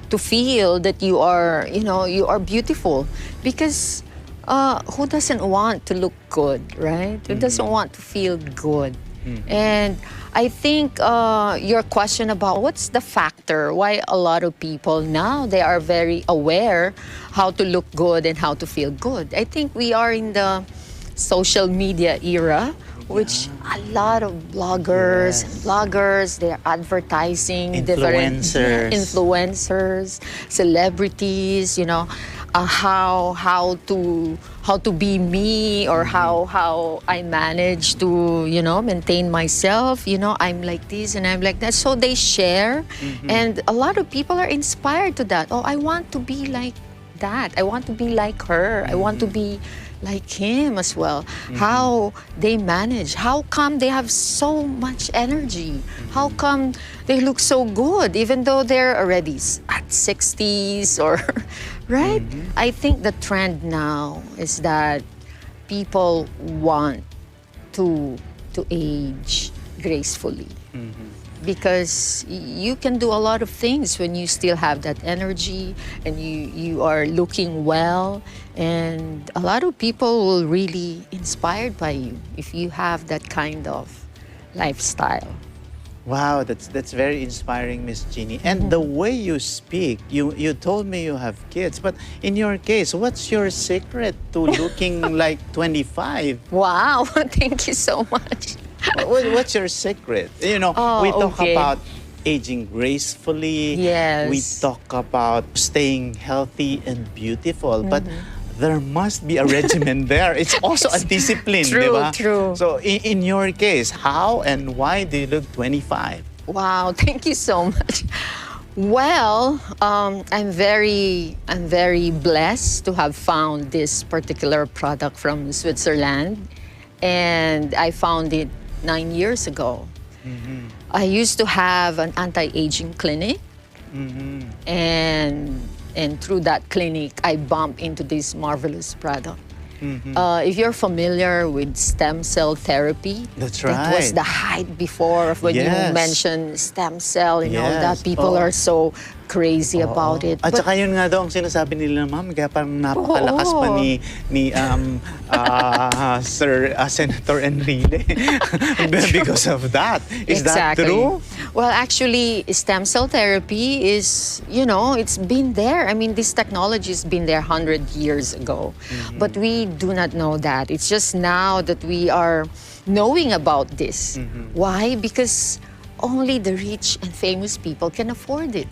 to feel that you are, you are beautiful. Because who doesn't want to look good, right? Who doesn't want to feel good? And I think your question about what's the factor, why a lot of people now, they are very aware how to look good and how to feel good. I think we are in the social media era, which a lot of bloggers, they're advertising influencers, influencers, celebrities, how to be me, or how I manage to maintain myself. I'm like this and I'm like that. So they share, and a lot of people are inspired to that. Oh, I want to be like that. I want to be like her. I want to be like him as well. How they manage, how come they have so much energy, how come they look so good even though they're already at 60s or right? I think the trend now is that people want to age gracefully. Because you can do a lot of things when you still have that energy and you are looking well. And a lot of people will really inspired by you if you have that kind of lifestyle. Wow, that's very inspiring, Miss Jeannie. And the way you speak, you told me you have kids, but in your case, what's your secret to looking like 25? Wow, thank you so much. What's your secret? We talk about aging gracefully. Yes. We talk about staying healthy and beautiful, but there must be a regimen there. It's also a discipline, True, diba? true. So in your case, how and why do you look 25? Wow, thank you so much. Well, I'm very blessed to have found this particular product from Switzerland, and I found it 9 years ago. I used to have an anti-aging clinic, and through that clinic, I bumped into this marvelous product. If you're familiar with stem cell therapy, That's that was right. the hype before of when you mentioned stem cell and all that. People are so crazy about it. At saka yun nga daw ang sinasabi nila, ma'am, kaya parang napakalakas pa ni Senator Enrile because of that. Is that true? Well, actually, stem cell therapy is, it's been there. I mean, this technology has been there 100 years ago. But we do not know that. It's just now that we are knowing about this. Why? Because only the rich and famous people can afford it,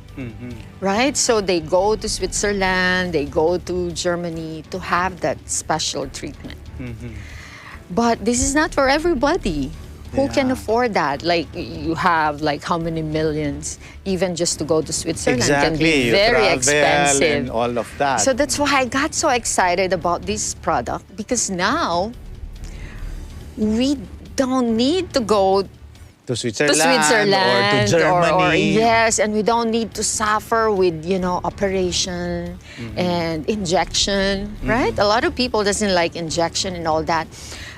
right? So they go to Switzerland, they go to Germany to have that special treatment. But this is not for everybody. Who can afford that? Like, you have like how many millions, even just to go to Switzerland can be very expensive. And all of that. So that's why I got so excited about this product, because now we don't need to go to Switzerland, or Switzerland to Germany. Yes, and we don't need to suffer with, operation and injection, right? A lot of people doesn't like injection and all that.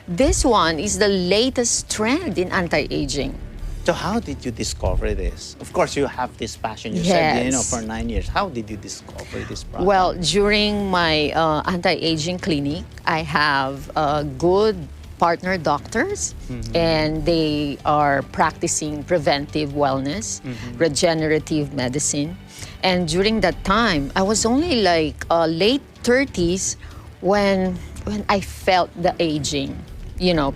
This one is the latest trend in anti-aging. So how did you discover this? Of course, you have this passion. You said, for 9 years. How did you discover this product? Well, during my anti-aging clinic, I have good partner doctors, and they are practicing preventive wellness, regenerative medicine. And during that time, I was only like late 30s when I felt the aging.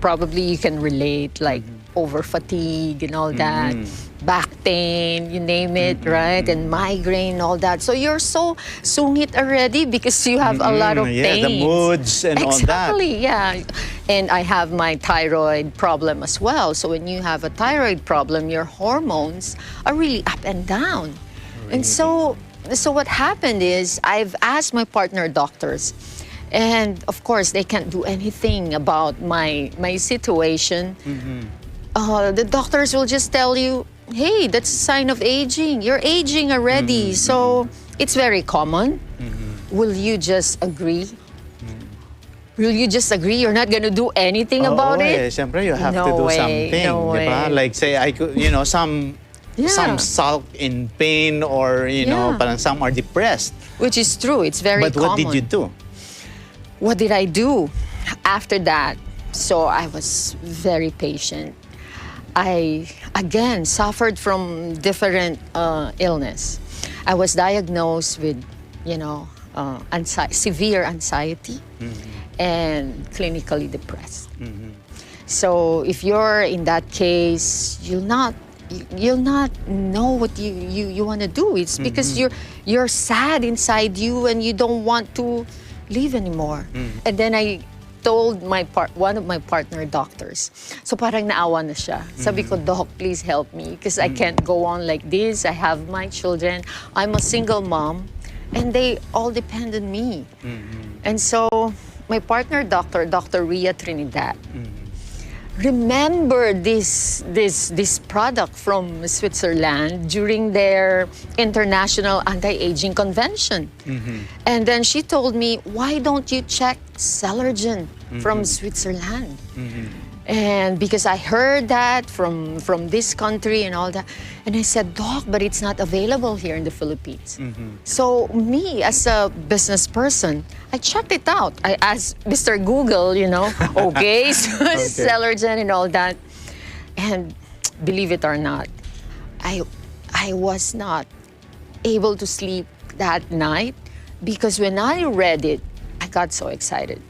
Probably you can relate, like over fatigue and all that, back pain, you name it, right? And migraine, all that. So you're so sungit already because you have a lot of pain. The moods and all that. Exactly, yeah. And I have my thyroid problem as well. So when you have a thyroid problem, your hormones are really up and down. And so what happened is I've asked my partner doctors, and of course they can't do anything about my situation. The doctors will just tell you, hey, that's a sign of aging. You're aging already. So it's very common. Will you just agree? Will you just agree you're not going to do anything about it? Siyempre, you have No to do way, something. no way. Like say, I could, some some sulk in pain, or you know, parang some are depressed. Which is true. It's very But common. what did you do? What did I do after that? So I was very patient. I, again, suffered from different illness. I was diagnosed with, you know, severe anxiety and clinically depressed. So if you're in that case, you'll not know what you want to do. It's because you're sad inside you and you don't want to live anymore. And then I told one of my partner doctors. So parang naawa na siya. Sabi ko, Doc, please help me because I can't go on like this. I have my children. I'm a single mom and they all depend on me. And so my partner doctor, Dr. Ria Trinidad, remember this product from Switzerland during their International Anti-Aging Convention. And then she told me, why don't you check Celergen from Switzerland? And because I heard that from this country and all that. And I said, Doc, but it's not available here in the Philippines. So me, as a business person, I checked it out. I asked Mr. Google, you know, okay, so Celergen and all that. And believe it or not, I was not able to sleep that night because when I read it, I got so excited.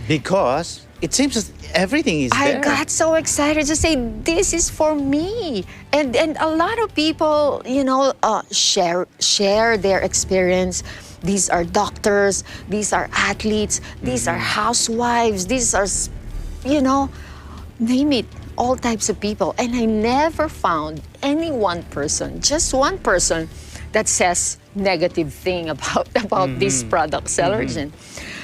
Because it seems that everything is there. I got so excited to say, this is for me. And a lot of people, you know, share their experience. These are doctors, these are athletes, these are housewives, these are, you know, name it, all types of people. And I never found any one person, just one person, that says negative thing about this product, Celergen.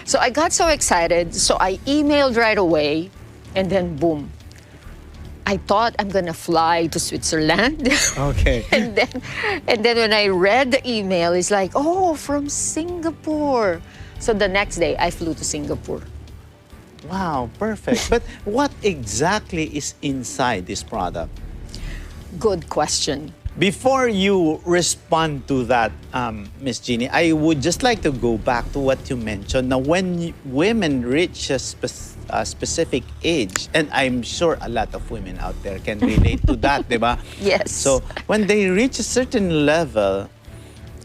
So I got so excited, so I emailed right away, and then boom. I thought I'm gonna fly to Switzerland. Okay. and then when I read the email, it's like, oh, from Singapore. So the next day, I flew to Singapore. Wow, perfect. But what exactly is inside this product? Good question. Before you respond to that, Miss Jeannie, I would just like to go back to what you mentioned. Now, when women reach a specific age, and I'm sure a lot of women out there can relate to that, diba? Yes. So, when they reach a certain level,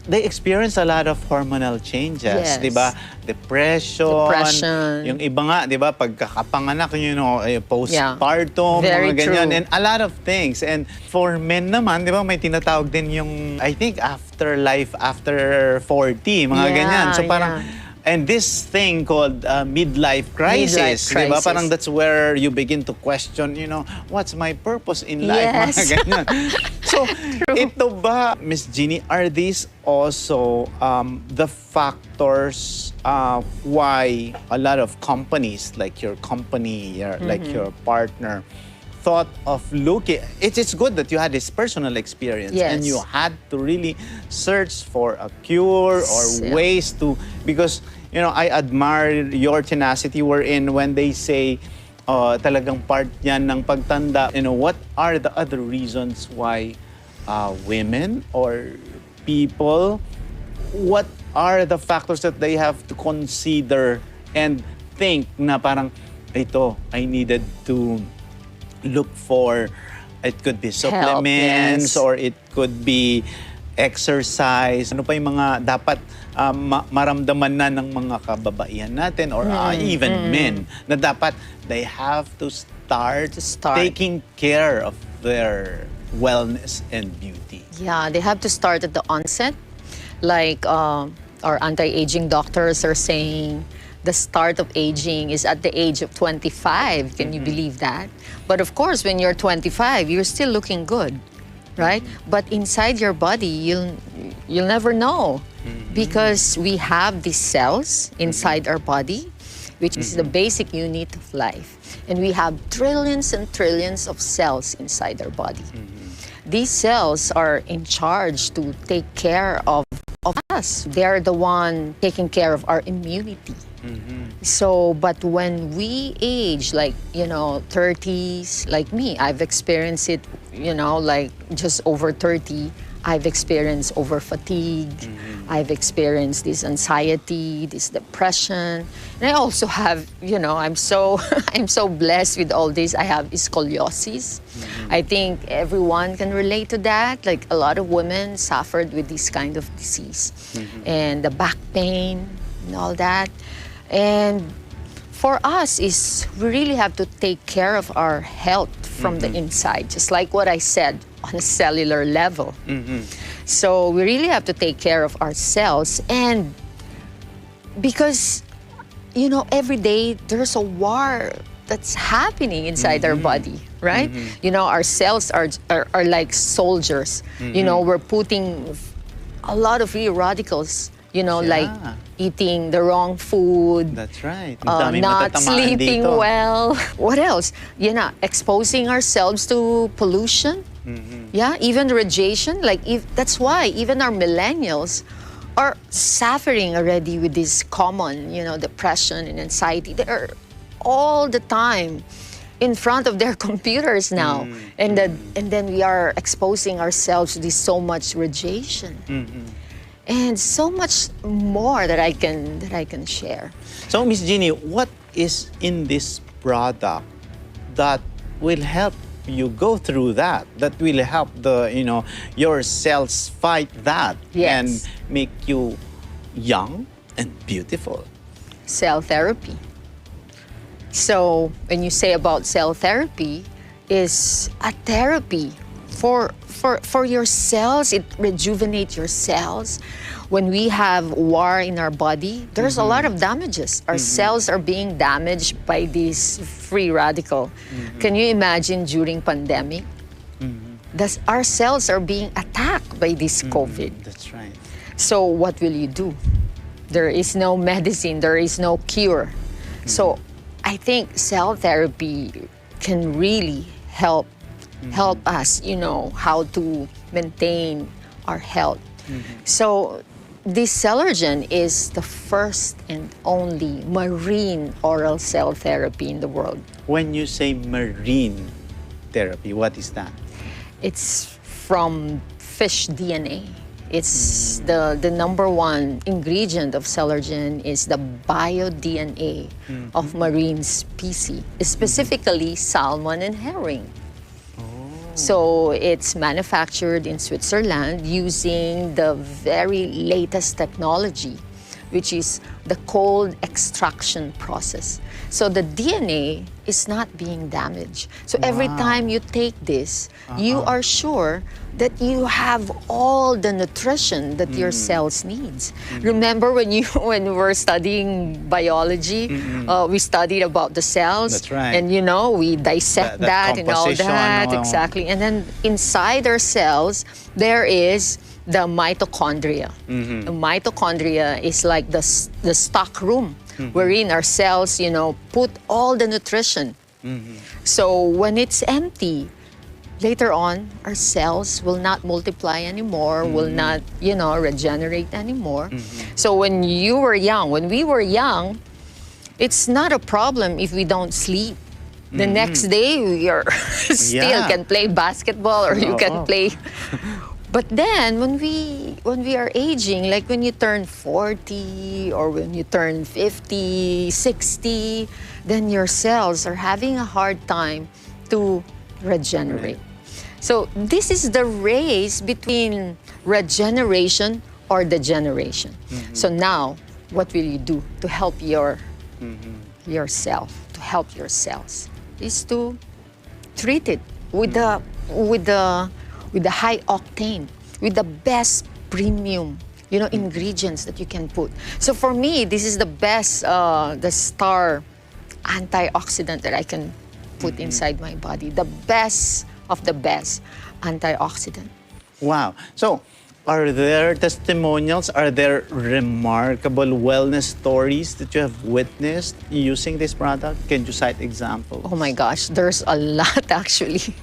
they experience a lot of hormonal changes, Yes. diba? Depression. Yung iba nga, diba, pagkakapanganak, you know, postpartum, Very mga ganyan, true. and a lot of things. And for men naman, diba, may tinatawag din yung, I think, afterlife after 40, mga ganyan. So parang, and this thing called midlife crisis, diba? Parang that's where you begin to question, you know, what's my purpose in life? Yes. Mga ganyan. So, ito ba, Miss Jeannie, are these also the factors why a lot of companies, like your company, like your partner, thought of looking, it's good that you had this personal experience and you had to really search for a cure or ways to, because, you know, I admire your tenacity wherein when they say, talagang part yan ng pagtanda, you know, what are the other reasons why women or people, what are the factors that they have to consider and think na parang, ito, I needed to look for, it could be supplements, or it could be exercise. Ano pa yung mga dapat maramdaman na ng mga kababaihan natin or even men na dapat they have to start taking care of their wellness and beauty. Yeah, they have to start at the onset. Like our anti-aging doctors are saying, the start of aging is at the age of 25. Can you believe that? But of course, when you're 25, you're still looking good, right? But inside your body, you'll never know, because we have these cells inside our body, which is the basic unit of life. And we have trillions and trillions of cells inside our body. These cells are in charge to take care of of us. They're the one taking care of our immunity. So, but when we age, like, 30s, like me, I've experienced it, like just over 30, I've experienced over fatigue. I've experienced this anxiety, this depression. And I also have, I'm so, I'm so blessed with all this. I have scoliosis. I think everyone can relate to that. Like a lot of women suffered with this kind of disease. And the back pain and all that. And for us is we really have to take care of our health from the inside, just like what I said, on a cellular level. So we really have to take care of ourselves. And because, every day there's a war that's happening inside our body, right? Our cells are like soldiers. We're putting a lot of free radicals, like eating the wrong food. That's right. Not sleeping well. What else? Exposing ourselves to pollution. Yeah, even radiation. That's why even our millennials are suffering already with this common, depression and anxiety. They're all the time in front of their computers now, and then we are exposing ourselves to this so much radiation. And so much more that I can share. So, Miss Jeannie, what is in this product that will help you go through that? That will help your cells fight that and make you young and beautiful. Cell therapy. So, when you say about cell therapy, is a therapy for your cells. It rejuvenates your cells. When we have war in our body, there's a lot of damages. Our cells are being damaged by this free radical. Can you imagine during pandemic? Our cells are being attacked by this COVID. That's right. So what will you do? There is no medicine. There is no cure. So I think cell therapy can really help us, how to maintain our health. So this Celergen is the first and only marine oral cell therapy in the world. When you say marine therapy, what is that? It's from fish DNA. It's the number one ingredient of Celergen is the bio-DNA of marine species, specifically salmon and herring. So it's manufactured in Switzerland using the very latest technology, which is the cold extraction process. So the DNA is not being damaged. So every time you take this, you are sure that you have all the nutrition that your cells needs. Remember when we were studying biology, we studied about the cells. That's right. And we dissect that and all that. Exactly. And then inside our cells, there is the mitochondria. The mitochondria is like the stock room wherein our cells, put all the nutrition. So when it's empty, later on, our cells will not multiply anymore, will not, regenerate anymore. So when we were young, it's not a problem if we don't sleep. The next day, we are still can play basketball or you can play. But then, when we are aging, like when you turn 40 or when you turn 50, 60, then your cells are having a hard time to regenerate. So this is the race between regeneration or degeneration. So now, what will you do to help yourself, to help your cells? Is to treat it with the high octane, with the best premium, ingredients that you can put. So for me, this is the best, the star antioxidant that I can put inside my body. The best of the best antioxidant. Wow. So, are there testimonials? Are there remarkable wellness stories that you have witnessed using this product? Can you cite examples? Oh my gosh, there's a lot actually.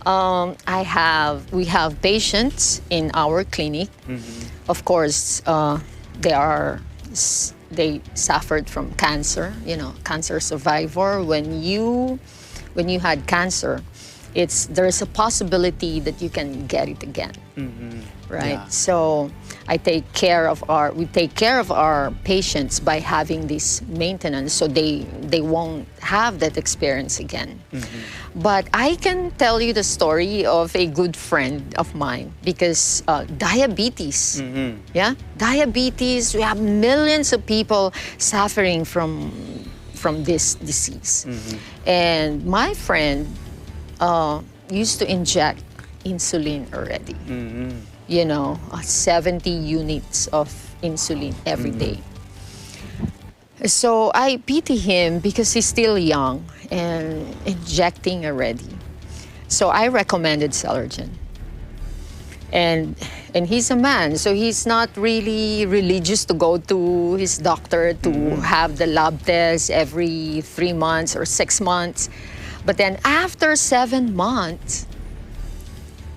We have patients in our clinic. Of course, they suffered from cancer. Cancer survivor. When you had cancer, there's a possibility that you can get it again, right? Yeah. So we take care of our patients by having this maintenance, so they won't have that experience again. But I can tell you the story of a good friend of mine, because diabetes, diabetes. We have millions of people suffering from this disease, and my friend used to inject insulin already. 70 units of insulin every day. So I pity him because he's still young and injecting already. So I recommended Celergen. And he's a man, so he's not really religious to go to his doctor to have the lab test every 3 months or 6 months. But then after 7 months,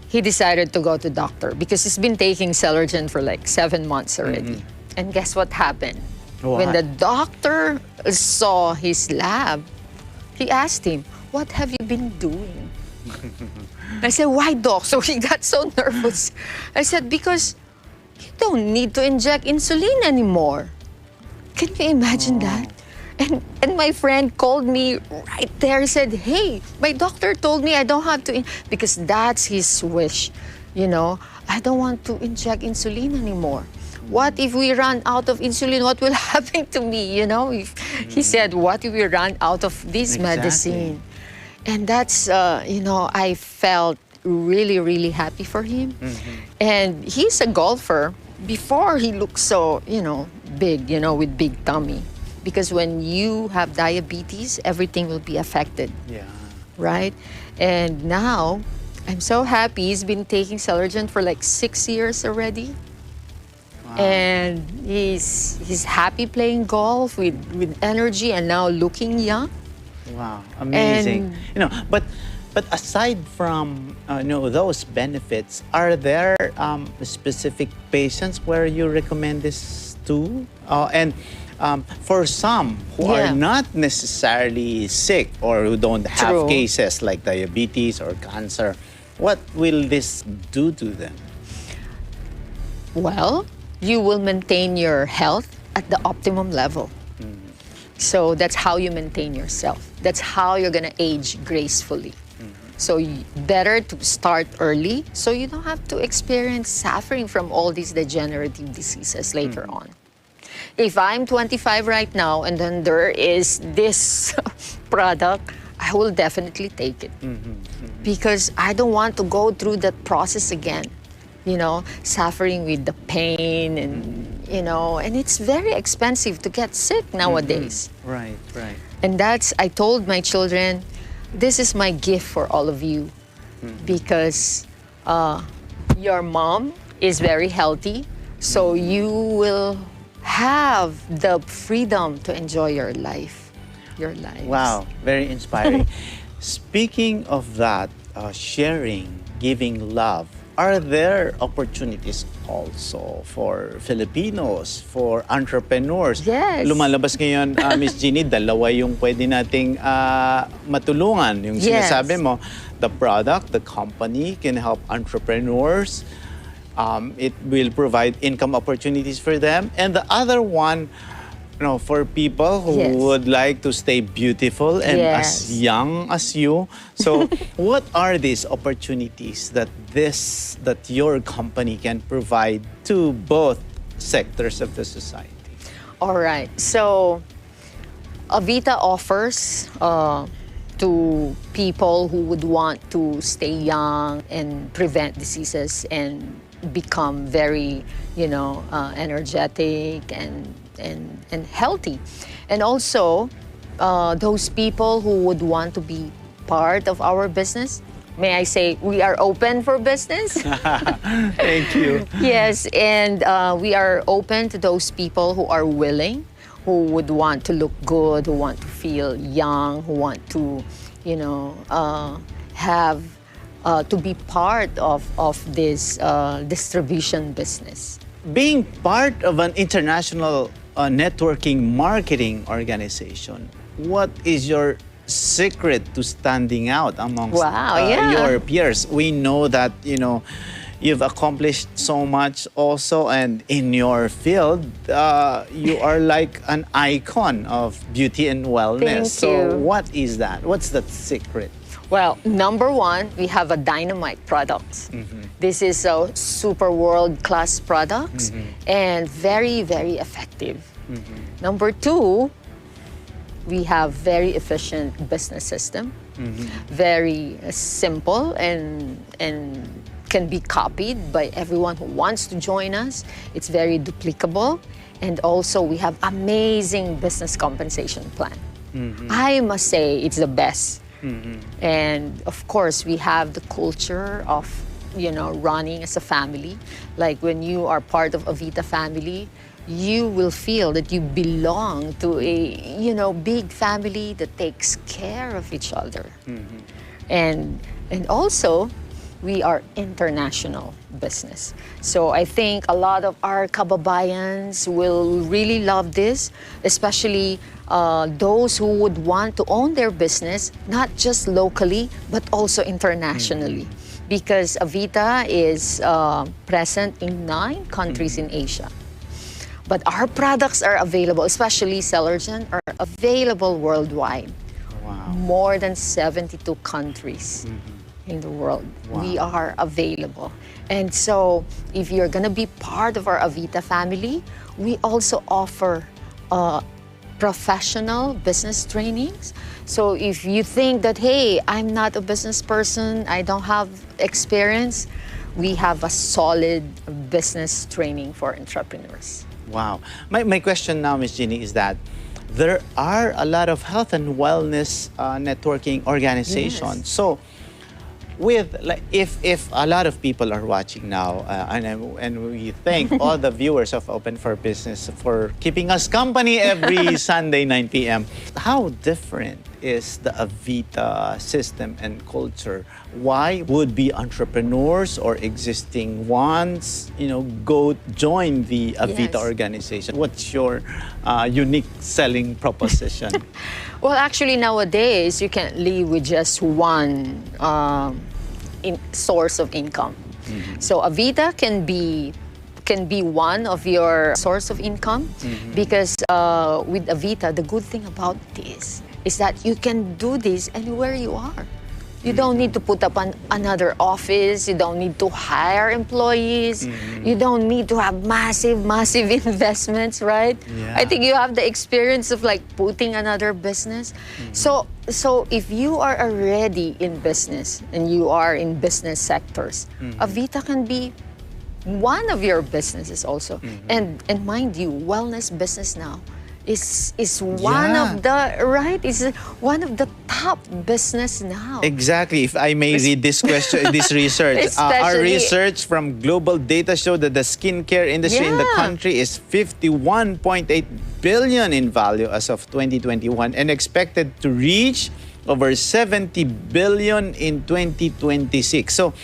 he decided to go to doctor because he's been taking Celergen for like 7 months already. And guess what happened? What? When the doctor saw his lab, he asked him, "What have you been doing?" I said, "Why, doc?" So he got so nervous. I said, "Because you don't need to inject insulin anymore." Can you imagine that? And my friend called me right there and said, "Hey, my doctor told me I don't have to," because that's his wish. I don't want to inject insulin anymore. What if we run out of insulin? What will happen to me? He said, "What if we run out of this medicine?" And that's, I felt really, really happy for him. And he's a golfer. Before, he looked so, big, with big tummy. Because when you have diabetes, everything will be affected. Yeah. Right? And now, I'm so happy. He's been taking Celergen for like 6 years already. Wow. And he's happy playing golf with energy and now looking young. Wow, amazing. But aside from those benefits, are there specific patients where you recommend this to? And for some who are not necessarily sick or who don't have cases like diabetes or cancer, what will this do to them? Well, you will maintain your health at the optimum level. So that's how you maintain yourself. That's how you're going to age gracefully. So better to start early so you don't have to experience suffering from all these degenerative diseases later on. If I'm 25 right now and then there is this product, I will definitely take it. Because I don't want to go through that process again. Suffering with the pain and it's very expensive to get sick nowadays. Right. And I told my children, this is my gift for all of you because your mom is very healthy, so you will have the freedom to enjoy your life, your lives. Wow, very inspiring. Speaking of that, sharing, giving love, are there opportunities also for Filipinos, for entrepreneurs? Yes. Lumalabas ngayon, Miss Jeannie, dalawa yung pwede nating matulungan. Yung sinasabi mo, the product, the company can help entrepreneurs. It will provide income opportunities for them. And the other one, for people who would like to stay beautiful and as young as you. So what are these opportunities that your company can provide to both sectors of the society? All right. So Avita offers to people who would want to stay young and prevent diseases and become very, energetic and healthy. And also, those people who would want to be part of our business, may I say, we are open for business. Thank you. Yes, and we are open to those people who are willing, who would want to look good, who want to feel young, who want to, have to be part of this distribution business. Being part of an international networking marketing organization, what is your secret to standing out amongst your peers? We know that, you've accomplished so much also, and in your field, you are like an icon of beauty and wellness. Thank you. What is that? What's the secret? Well, number one, we have a dynamite product. This is a super world-class product and very, very effective. Number two, we have very efficient business system, very simple and can be copied by everyone who wants to join us. It's very duplicable, and also we have amazing business compensation plan. I must say it's the best. And of course, we have the culture of running as a family. Like when you are part of Avita family, you will feel that you belong to a big family that takes care of each other. And also, we are international business. So I think a lot of our kababayans will really love this, especially those who would want to own their business, not just locally, but also internationally. Because Avita is present in 9 countries in Asia. But our products are available, especially Celergen, are available worldwide. Wow. More than 72 countries in the world. Wow. We are available. And so if you're gonna be part of our Avita family, we also offer professional business trainings. So if you think that, hey, I'm not a business person, I don't have experience, we have a solid business training for entrepreneurs. Wow. My question now, Ms. Jeannie, is that there are a lot of health and wellness networking organizations. Yes. So, if a lot of people are watching now, and we thank all the viewers of Open for Business for keeping us company every Sunday 9 p.m. How different is the Avita system and culture? Why would be entrepreneurs or existing ones, go join the Avita organization? What's your unique selling proposition? Well, actually, nowadays, you can't live with just one source of income. So Avita can be one of your source of income because with Avita, the good thing about this is that you can do this anywhere you are. You don't need to put up another office. You don't need to hire employees. You don't need to have massive investments, right? Yeah. I think you have the experience of like putting another business. So if you are already in business and you are in business sectors, Avita can be one of your businesses also. And mind you, wellness business now is one of the is one of the top business now. Exactly. If I may read this question, this research, our research from global data show that the skincare industry in the country is 51.8 billion in value as of 2021 and expected to reach over 70 billion in 2026. So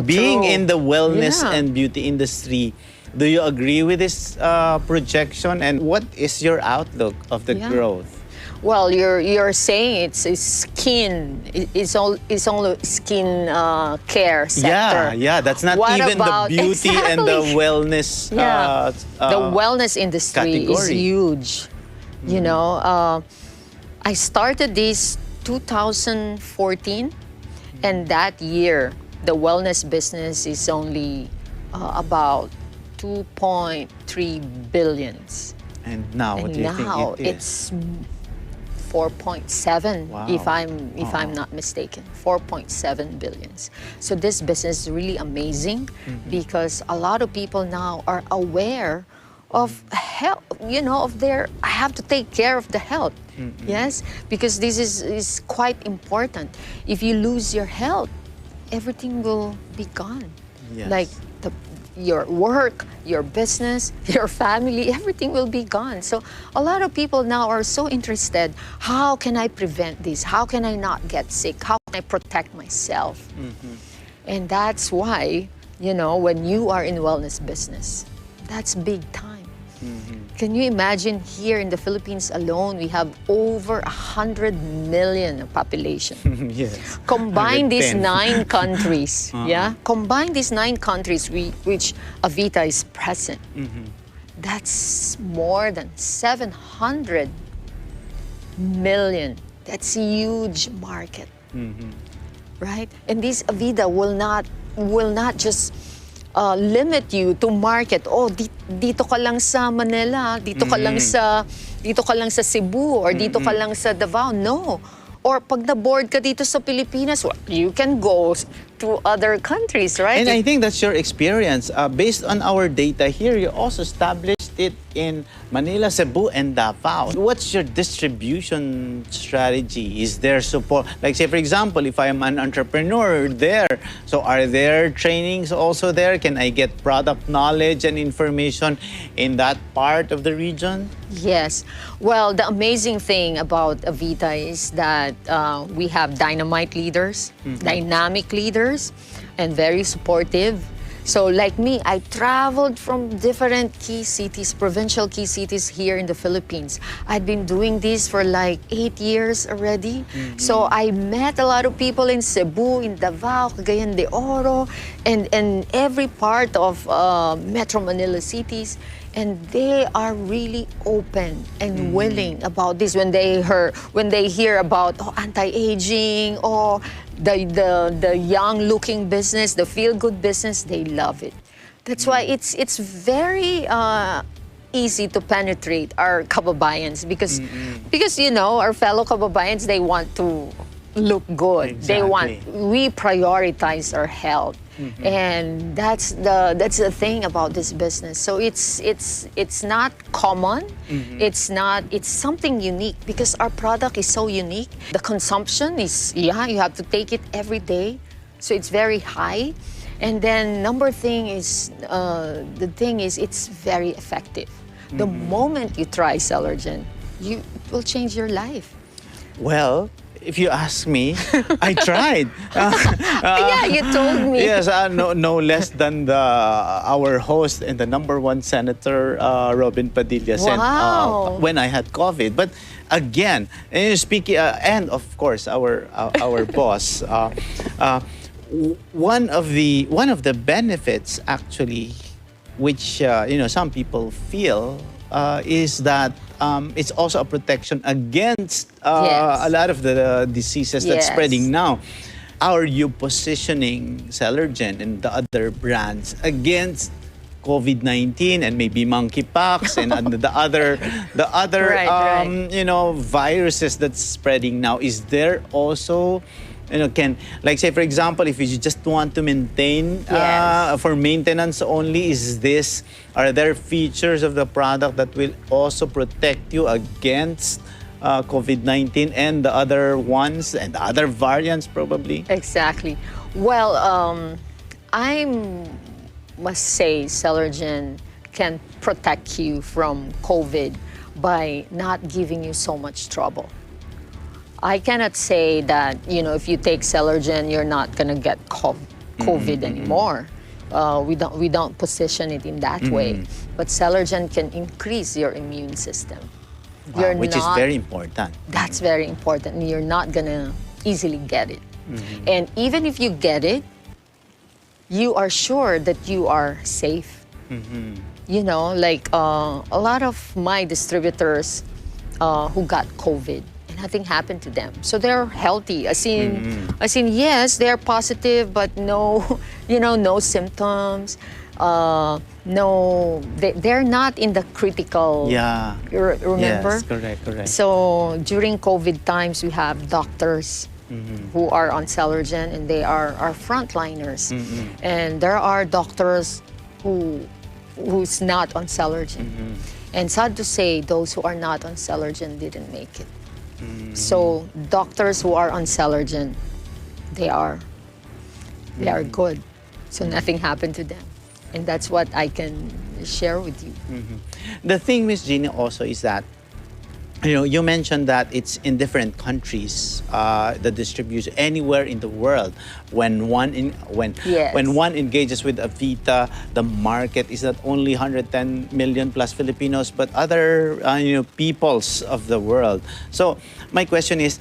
being true. in the wellness and beauty industry, do you agree with this projection? And what is your outlook of the growth? Well, you're saying it's skin. It's only skin care sector. Yeah. That's not What even about, the beauty and the wellness. The wellness industry is huge. You know, I started this 2014, and that year the wellness business is only about 2.3 billions. And now, what do you think it is? It's 4.7, if I'm not mistaken, 4.7 billions. So this business is really amazing because a lot of people now are aware of health, of their, I have to take care of the health. Yes, because this is quite important. If you lose your health, everything will be gone. Yes. Like your work, your business, your family, everything will be gone. So a lot of people now are so interested, how can I prevent this? How can I not get sick? How can I protect myself? And that's why, when you are in wellness business, that's big time. Can you imagine here in the Philippines alone, we have over 100 million population. Yes. Combine these 110. 9 countries, Combine these 9 countries which Avita is present. That's more than 700 million. That's a huge market, right? And this Avita will not just limit you to market. Oh, dito ka lang sa Manila, dito ka lang sa Cebu, or dito ka lang sa Davao. No. Or pag na-board ka dito sa Pilipinas, well, you can go to other countries, right? And I think that's your experience. Based on our data here, you also established it in Manila, Cebu, and Davao. What's your distribution strategy? Is there support? Like, say, for example, if I am an entrepreneur there, so are there trainings also there? Can I get product knowledge and information in that part of the region? Yes. Well, the amazing thing about Avita is that we have dynamite leaders, dynamic leaders, and very supportive. So like me, I traveled from different key cities, provincial key cities here in the Philippines. I've been doing this for like 8 years already. So I met a lot of people in Cebu, in Davao, Cagayan de Oro, and every part of Metro Manila cities. And they are really open and willing about this when they hear about anti-aging or the young-looking business, the feel-good business. They love it. That's why it's very easy to penetrate our kababayans because our fellow kababayans, they want to look good. Exactly. We prioritize our health. And that's the thing about this business. So it's not common. It's something unique because our product is so unique. The consumption is, you have to take it every day. So it's very high. And then the thing is it's very effective. The moment you try Celergen, it will change your life. Well, if you ask me, I tried. Yeah, you told me. Yes, no less than our host and the #1 senator, Robin Padilla, sent Wow. when I had COVID. But again, speaking, and of course our boss, one of the benefits actually, which some people feel, is that it's also a protection against Yes. a lot of the diseases that's Yes. spreading now. How are you positioning Celergen and the other brands against COVID-19 and maybe monkeypox and the other Right. viruses that's spreading now? Is there also like, say, for example, if you just want to maintain Yes. for maintenance only, are there features of the product that will also protect you against COVID-19 and the other ones and the other variants probably? Exactly. Well, I must say Celergen can protect you from COVID by not giving you so much trouble. I cannot say that, if you take Celergen, you're not going to get COVID anymore. We don't position it in that way. But Celergen can increase your immune system. Wow, which is very important. That's very important. You're not going to easily get it. And even if you get it, you are sure that you are safe. Like a lot of my distributors who got COVID, nothing happened to them. So they're healthy. As in, yes, they're positive, but no, no symptoms. They're not in the critical. Yeah. Remember? Yes, correct. So during COVID times, we have doctors who are on Celergen, and they are our frontliners. And there are doctors who's not on Celergen. And sad to say, those who are not on Celergen didn't make it. So doctors who are on Celergen, they are good. So nothing happened to them. And that's what I can share with you. The thing, Miss Jeannie, also is that You mentioned that it's in different countries, the distribution anywhere in the world. When Yes. when one engages with Avita, the market is not only 110 million plus Filipinos, but other peoples of the world. So my question is,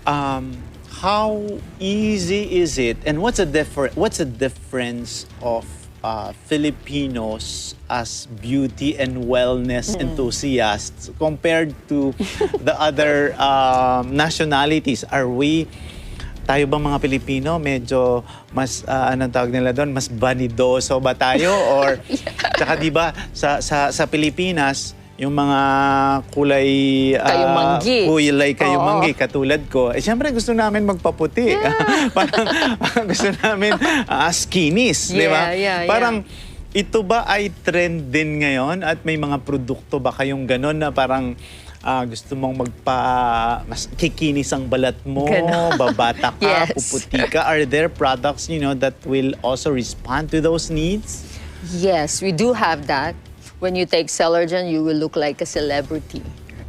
how easy is it, and what's the difference of Filipinos as beauty and wellness enthusiasts compared to the other nationalities? Tayo bang mga Pilipino medyo mas, anong tawag nila doon, mas vanidoso ba tayo? Or, tsaka di ba, sa Pilipinas, yung mga kulay Kayumanggi. kulay kayumanggi Oo. katulad ko, siyempre gusto namin magpaputi. Parang gusto namin skinnies, di ba? Yeah. Parang ito ba ay trend din ngayon at may mga produkto ba kayong ganon na parang gusto mong mas kikinis ang balat mo, Ganon. babata ka, Yes. puputi ka? Are there products, that will also respond to those needs? Yes, we do have that. When you take Celergen, you will look like a celebrity.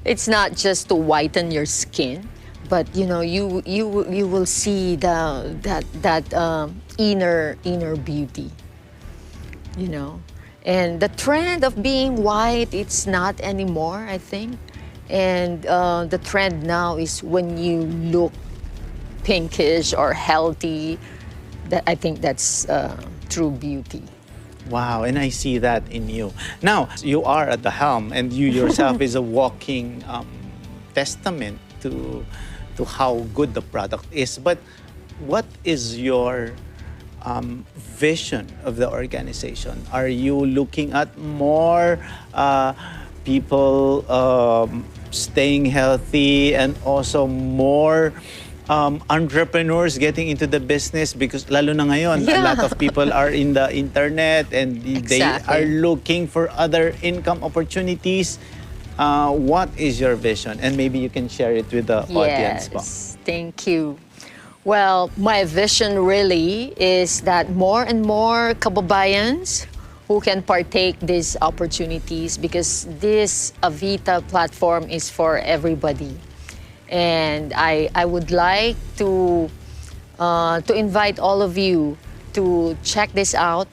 It's not just to whiten your skin, but you will see that inner beauty. And the trend of being white, it's not anymore, I think. And the trend now is when you look pinkish or healthy. I think that's true beauty. Wow, and I see that in you. Now, you are at the helm, and you yourself is a walking testament to how good the product is. But what is your vision of the organization? Are you looking at more people staying healthy and also more entrepreneurs getting into the business? Because lalo na ngayon, a lot of people are in the internet and they are looking for other income opportunities. What is your vision? And maybe you can share it with the audience. Yes, thank you. Well, my vision really is that more and more kababayans who can partake these opportunities, because this Avita platform is for everybody. And I would like to invite all of you to check this out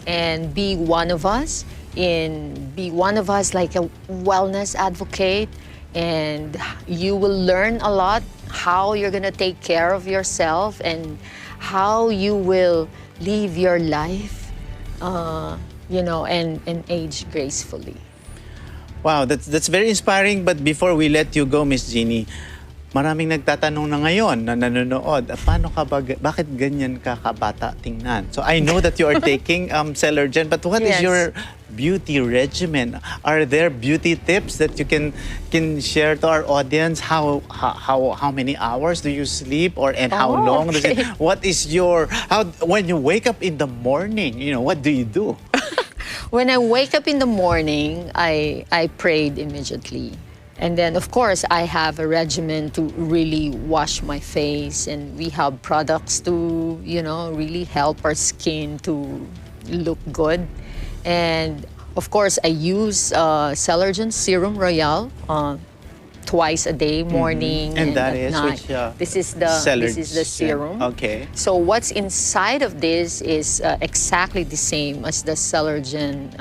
and be one of us. Be one of us like a wellness advocate, and you will learn a lot how you're gonna take care of yourself and how you will live your life, and age gracefully. Wow, that's very inspiring. But before we let you go, Miss Jeannie, maraming nagtatanong na ngayon na nanonood, bakit ganyan ka kabata tingnan? So I know that you are taking Celergen, but what is Yes. your beauty regimen? Are there beauty tips that you can share to our audience? How many hours do you sleep, and how long does it? What is when you wake up in the morning, what do you do? When I wake up in the morning, I prayed immediately. And then, of course, I have a regimen to really wash my face, and we have products to, really help our skin to look good. And, of course, I use Celergen Serum Royale twice a day, morning And that at is night. which This is the serum. Okay. So what's inside of this is exactly the same as the Celergen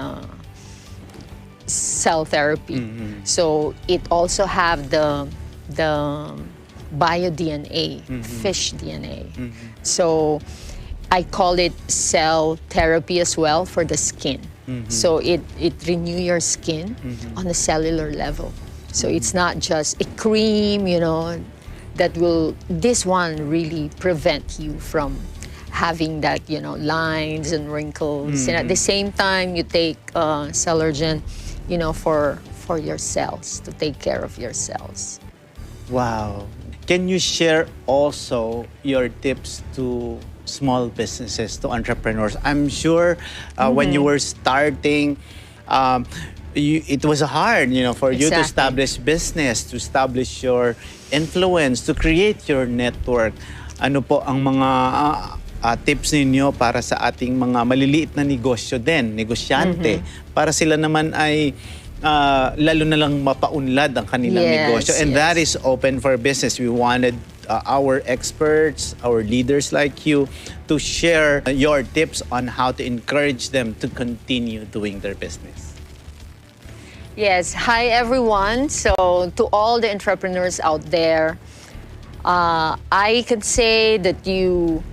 cell therapy. So it also have the bio DNA, fish DNA. So I call it cell therapy as well for the skin. So it renew your skin on a cellular level. So it's not just a cream, this one really prevent you from having that, lines and wrinkles. And at the same time, you take Celergen, for your cells, to take care of your cells. Wow. Can you share also your tips to small businesses, to entrepreneurs? I'm sure when you were starting, it was hard, for you to Exactly. establish business, to establish your influence, to create your network. Ano po ang mga tips ninyo para sa ating mga maliliit na negosyo din, negosyante, para sila naman ay lalo na lang mapaunlad ang kanilang negosyo. And that is open for business. We wanted our experts, our leaders like you, to share your tips on how to encourage them to continue doing their business. Yes. Hi, everyone. So to all the entrepreneurs out there, I could say that you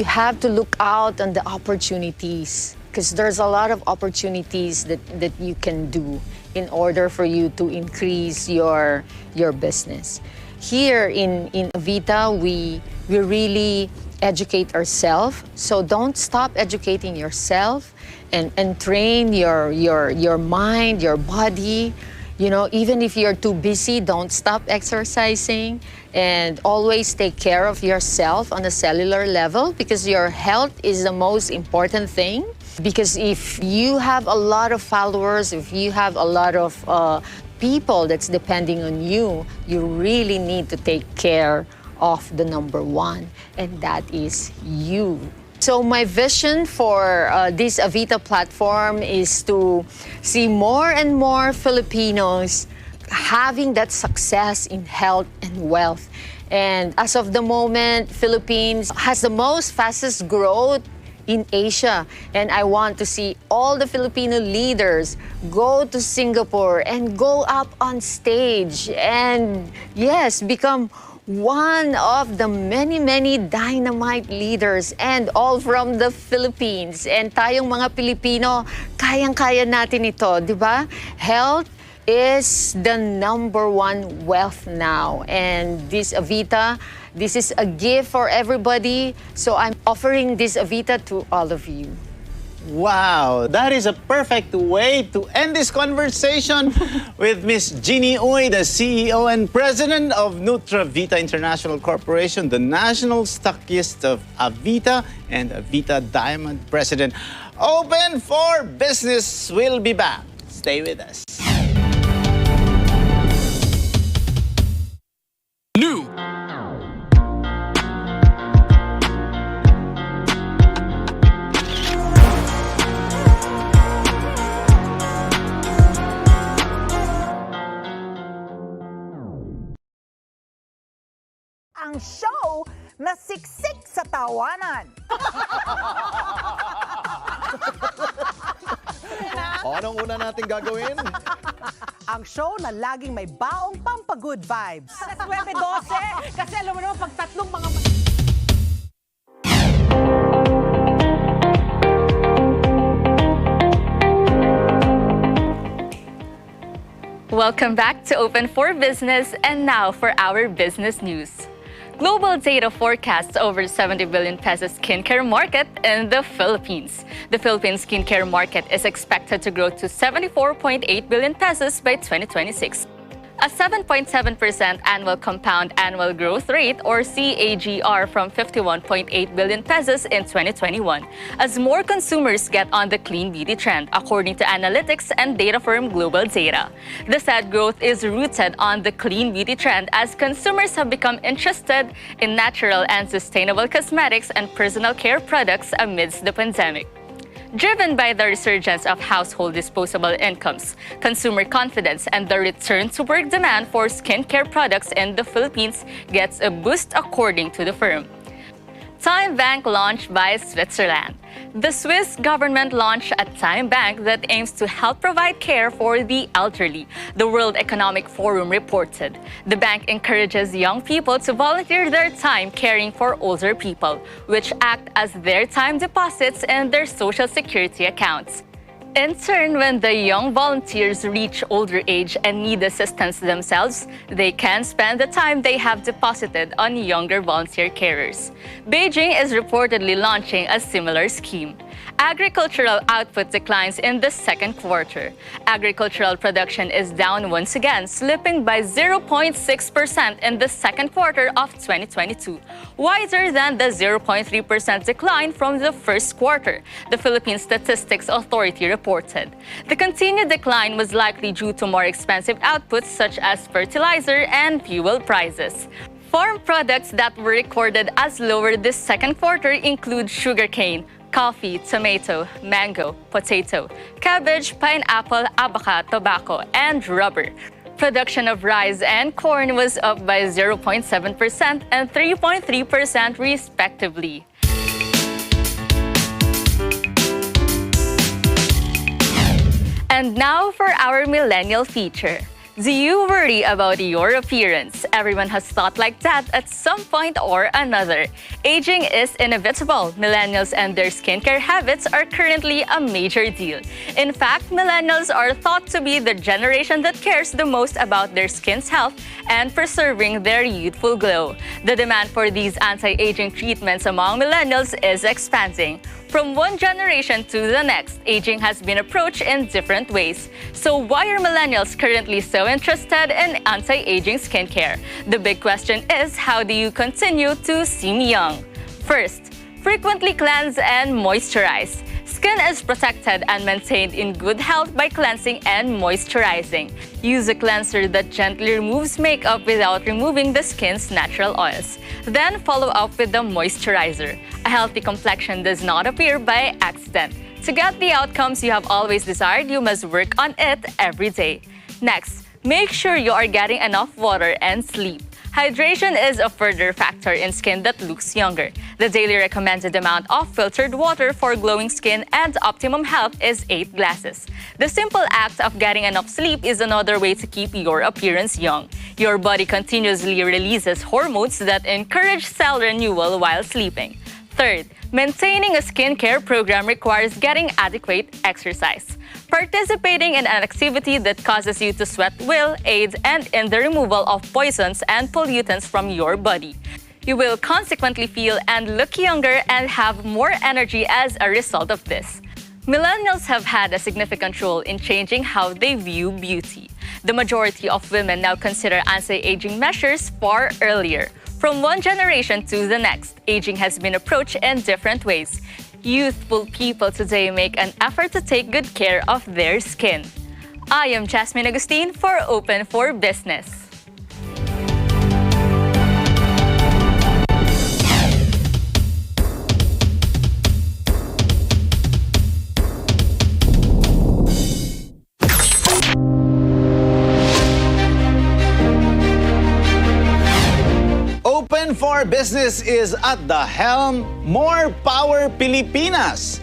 have to look out on the opportunities, because there's a lot of opportunities that you can do in order for you to increase your business. Here in Avita, we really educate ourselves. So don't stop educating yourself and train your mind, your body. You know, even if you're too busy, don't stop exercising, and always take care of yourself on a cellular level, because your health is the most important thing. Because if you have a lot of followers, if you have a lot of people that's depending on you, you really need to take care of the number one, and that is you. So my vision for this Avita platform is to see more and more Filipinos having that success in health and wealth. And as of the moment, Philippines has the most fastest growth in Asia. And I want to see all the Filipino leaders go to Singapore and go up on stage and, yes, become one of the many dynamite leaders, and all from the Philippines. And tayong mga Pilipino, kayang-kaya natin ito, di ba? Health is the number one wealth now. And this Avita, this is a gift for everybody. So I'm offering this Avita to all of you. Wow, that is a perfect way to end this conversation with Miss Jeannie Uy, the CEO and President of Vita International Corporation, the national stockist of Avita, and Avita Diamond President. Open for Business will be back. Stay with us. New. Ang show na siksik sa tawanan. Anong una natin gagawin? Ang show na laging may baong pampagood vibes. Alas 9:12, kasi alam mo naman pag tatlong mga... Welcome back to Open for Business, and now for our business news. Global data forecasts over 70 billion pesos skincare market in the Philippines. The Philippine skincare market is expected to grow to 74.8 billion pesos by 2026. A 7.7% annual compound annual growth rate, or CAGR, from 51.8 billion pesos in 2021, as more consumers get on the clean beauty trend, according to analytics and data firm Global Data. The said growth is rooted on the clean beauty trend, as consumers have become interested in natural and sustainable cosmetics and personal care products amidst the pandemic. Driven by the resurgence of household disposable incomes, consumer confidence, and the return to work demand for skincare products in the Philippines gets a boost, according to the firm. Time Bank launched by Switzerland. The Swiss government launched a time bank that aims to help provide care for the elderly, the World Economic Forum reported. The bank encourages young people to volunteer their time caring for older people, which act as their time deposits in their social security accounts. In turn, when the young volunteers reach older age and need assistance themselves, they can spend the time they have deposited on younger volunteer carers. Beijing is reportedly launching a similar scheme. Agricultural output declines in the second quarter. Agricultural production is down once again, slipping by 0.6% in the second quarter of 2022, wider than the 0.3% decline from the first quarter, the Philippine Statistics Authority reported. The continued decline was likely due to more expensive outputs such as fertilizer and fuel prices. Farm products that were recorded as lower this second quarter include sugarcane, coffee, tomato, mango, potato, cabbage, pineapple, abaca, tobacco, and rubber. Production of rice and corn was up by 0.7% and 3.3% respectively. And now for our Millennial Feature. Do you worry about your appearance? Everyone has thought like that at some point or another. Aging is inevitable. Millennials and their skincare habits are currently a major deal. In fact, millennials are thought to be the generation that cares the most about their skin's health and preserving their youthful glow. The demand for these anti-aging treatments among millennials is expanding. From one generation to the next, aging has been approached in different ways. So why are millennials currently so interested in anti-aging skincare? The big question is, how do you continue to seem young? First, frequently cleanse and moisturize. Skin is protected and maintained in good health by cleansing and moisturizing. Use a cleanser that gently removes makeup without removing the skin's natural oils. Then follow up with the moisturizer. A healthy complexion does not appear by accident. To get the outcomes you have always desired, you must work on it every day. Next, make sure you are getting enough water and sleep. Hydration is a further factor in skin that looks younger. The daily recommended amount of filtered water for glowing skin and optimum health is 8 glasses. The simple act of getting enough sleep is another way to keep your appearance young. Your body continuously releases hormones that encourage cell renewal while sleeping. Third, maintaining a skincare program requires getting adequate exercise. Participating in an activity that causes you to sweat will aid in the removal of poisons and pollutants from your body. You will consequently feel and look younger and have more energy as a result of this. Millennials have had a significant role in changing how they view beauty. The majority of women now consider anti-aging measures far earlier. From one generation to the next, aging has been approached in different ways. Youthful people today make an effort to take good care of their skin. I am Jasmine Agustin for Open for Business. Open for Business is at the helm. More power, Pilipinas!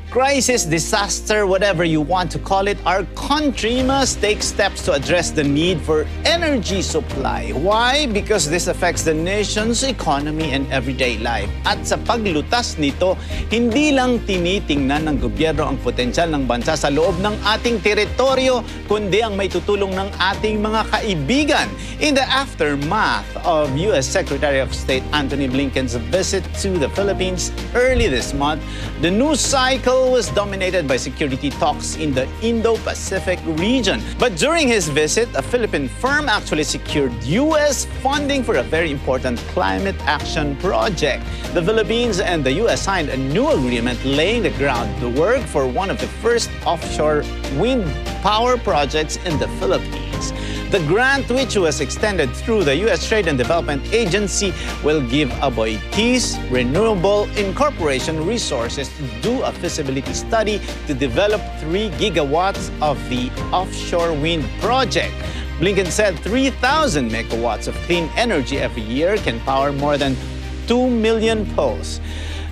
Crisis, disaster, whatever you want to call it, our country must take steps to address the need for energy supply. Why? Because this affects the nation's economy and everyday life. At sa paglutas nito, hindi lang tinitingnan ng gobyerno ang potensyal ng bansa sa loob ng ating teritoryo, kundi ang may tutulong ng ating mga kaibigan. In the aftermath of U.S. Secretary of State Antony Blinken's visit to the Philippines early this month, the news cycle was dominated by security talks in the Indo-Pacific region. But during his visit, a Philippine firm actually secured U.S. funding for a very important climate action project. The Philippines and the U.S. signed a new agreement laying the groundwork for one of the first offshore wind power projects in the Philippines. The grant, which was extended through the U.S. Trade and Development Agency, will give Aboitiz Renewable Incorporation resources to do a feasibility study to develop 3 gigawatts of the offshore wind project. Blinken said 3,000 megawatts of clean energy every year can power more than 2 million poles.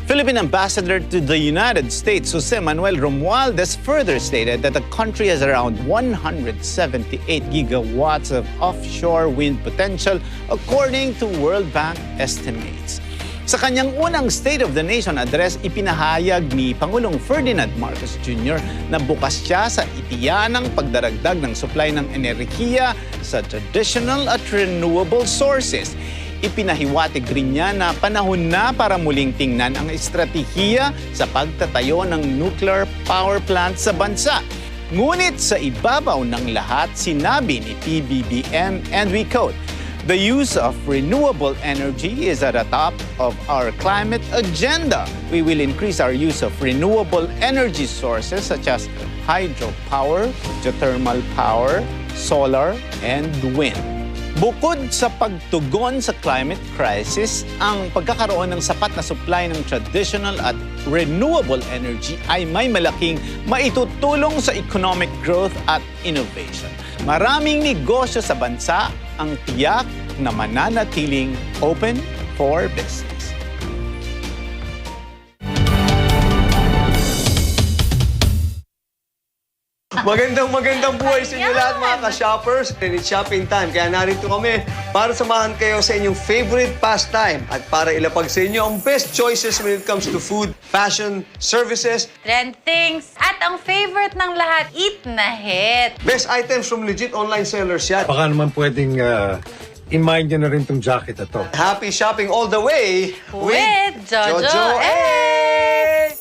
Philippine Ambassador to the United States, Jose Manuel Romualdez, further stated that the country has around 178 gigawatts of offshore wind potential, according to World Bank estimates. Sa kanyang unang State of the Nation address, ipinahayag ni Pangulong Ferdinand Marcos Jr. na bukas siya sa itiyanang pagdaragdag ng supply ng enerhiya sa traditional at renewable sources. Ipinahiwatig rin niya na panahon na para muling tingnan ang estratehiya sa pagtatayo ng nuclear power plant sa bansa. Ngunit sa ibabaw ng lahat, sinabi ni PBBM, and we quote, "The use of renewable energy is at the top of our climate agenda. We will increase our use of renewable energy sources such as hydropower, geothermal power, solar, and wind." Bukod sa pagtugon sa climate crisis, ang pagkakaroon ng sapat na supply ng traditional at renewable energy ay may malaking maitutulong sa economic growth at innovation. Maraming negosyo sa bansa ang tiyak na mananatiling open for business. Magandang buhay sa inyo lahat mga ka-shoppers. It's shopping time, kaya narito kami para samahan kayo sa inyong favorite pastime at para ilapag sa inyo ang best choices when it comes to food, fashion, services, trend things, at ang favorite ng lahat, eat na hit. best items from legit online sellers yan. Baka naman pwedeng in-mind nyo na rin itong jacket na to. Happy shopping all the way With Jojo A!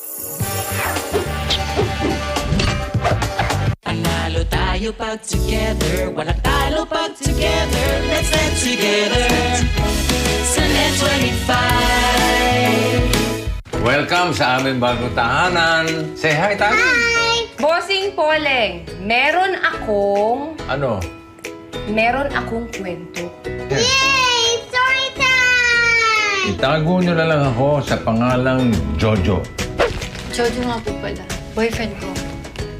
Panalo tayo pag together, walang talo pag together. Let's get together sa Net25. Welcome sa aming bagong tahanan. Say hi, Tani. Hi! Bossing Poleng, meron akong kwento. Yay! Story time! Itago nyo na lang ako sa pangalang Jojo. Jojo nga po pala. Boyfriend ko.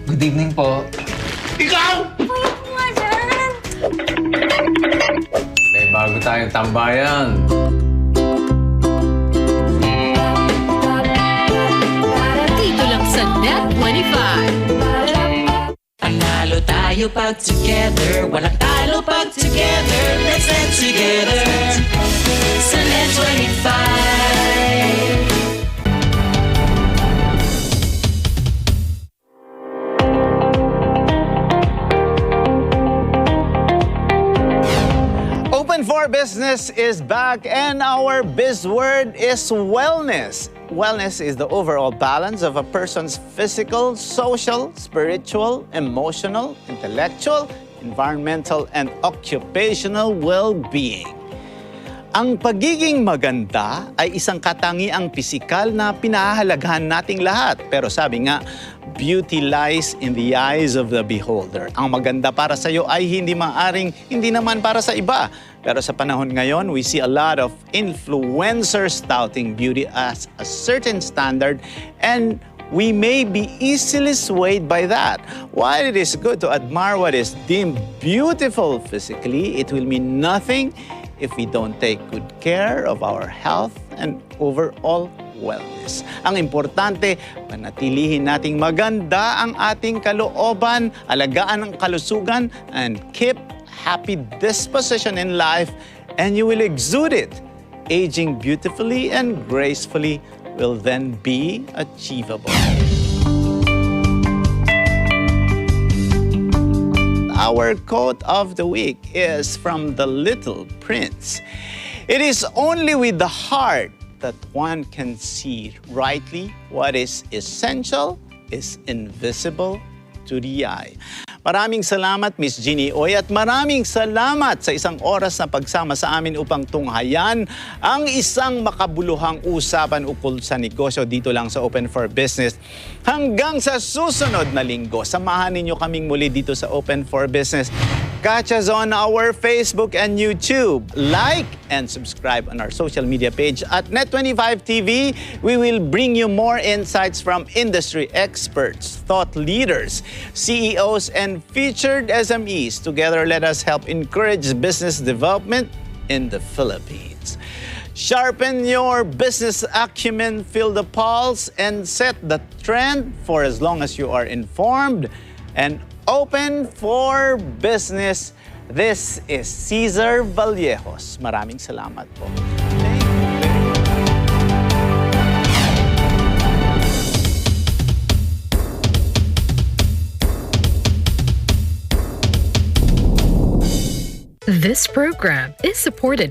Good evening po. Puyat mo nga dyan! May bago tayong tambayan. Dito lang sa Net25. Panalo tayo pag together, walang talo pag together. Let's get together sa Net25. Open for Business is back and our biz word is wellness. Wellness is the overall balance of a person's physical, social, spiritual, emotional, intellectual, environmental, and occupational well-being. Ang pagiging maganda ay isang katangiang pisikal na pinahahalagahan nating lahat. Pero sabi nga, beauty lies in the eyes of the beholder. Ang maganda para sa iyo ay hindi naman para sa iba. Pero sa panahon ngayon, we see a lot of influencers touting beauty as a certain standard, and we may be easily swayed by that. While it is good to admire what is deemed beautiful physically, it will mean nothing if we don't take good care of our health and overall wellness. Ang importante, manatilihin nating maganda ang ating kalooban, alagaan ang kalusugan, and keep happy disposition in life, and you will exude it. Aging beautifully and gracefully will then be achievable. Our quote of the week is from The Little Prince. It is only with the heart that one can see rightly what is essential is invisible to the eye. Maraming salamat, Miss Jeannie Oy, at maraming salamat sa isang oras na pagsama sa amin upang tunghayan ang isang makabuluhang usapan ukol sa negosyo dito lang sa Open for Business. Hanggang sa susunod na linggo, samahan ninyo kaming muli dito sa Open for Business. Catch us on our Facebook and YouTube. Like and subscribe on our social media page at Net25 TV. We will bring you more insights from industry experts, thought leaders, CEOs, and featured SMEs. Together, let us help encourage business development in the Philippines. Sharpen your business acumen, feel the pulse, and set the trend for as long as you are informed and open for business. This is Cesar Vallejos. Maraming salamat po. This program is supported